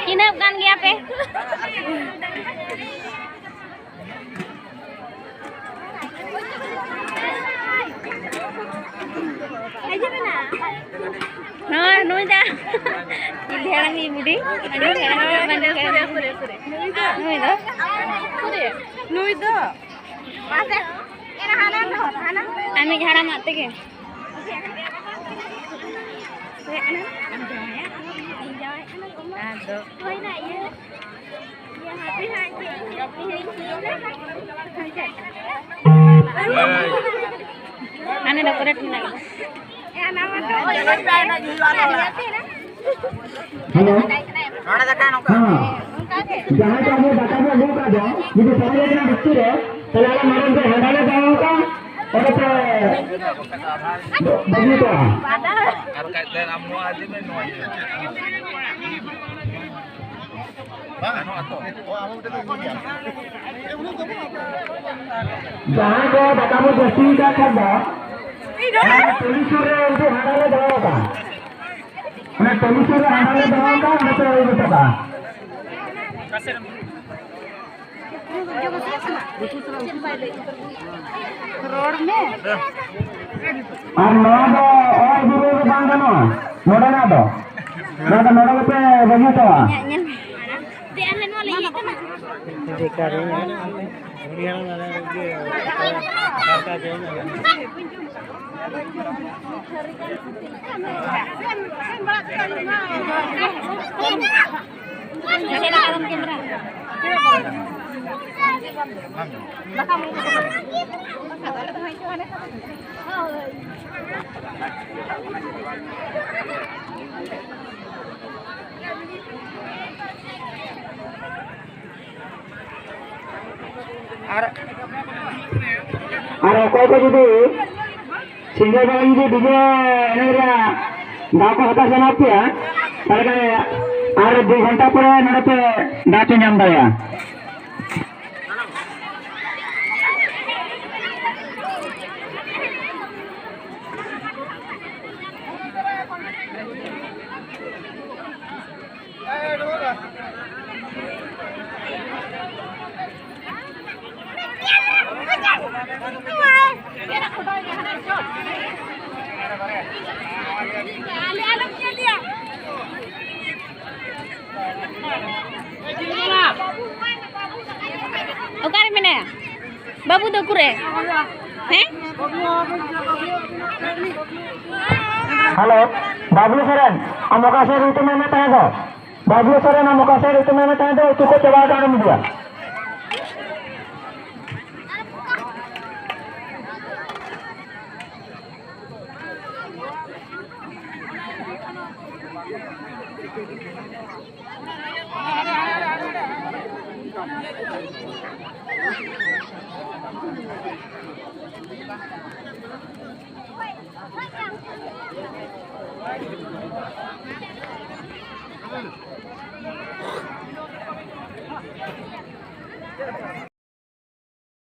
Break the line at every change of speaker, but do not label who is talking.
Kinap kan gaya pe? Nah, nuih dah. Ini orang ini budi. Nuih dah. Pasal. Ani jara mati ke? Ane dekorate ni lagi.
Halo. Jangan kamu datangnya lupa dong. Jadi saya kena betul ya. Kalau malam saya handalnya tahu kan? Ada apa? Begitu ah.
Kalau kaitan amu aja menoi.
Jangan kau kamu bersihkan saja. Polis suruh untuk handalnya tahu kan? Polis suruh handalnya tahu kan? Betul betul kan?
Road में
और node और दूर के बांध दो node ना दो node पे बगी तो
दे अनन वाले ये ना
देखा रहे हैं हरियाणा वाला ये का जो
और कोई को जुदी सिंगल वाली जुदी डीजे एनेरा गाँव को हता से नापते हैं ताले और 2 घंटा पर नोड पे नाचे नाम दया
Okar mana? Babu tu kure? Heh?
Hello बाबू सरन अमुका से ऋतु में मत आ दो बाबू सरन अमुका से ऋतु में मत आ दो तू को चबा डाल मुझे
Wait.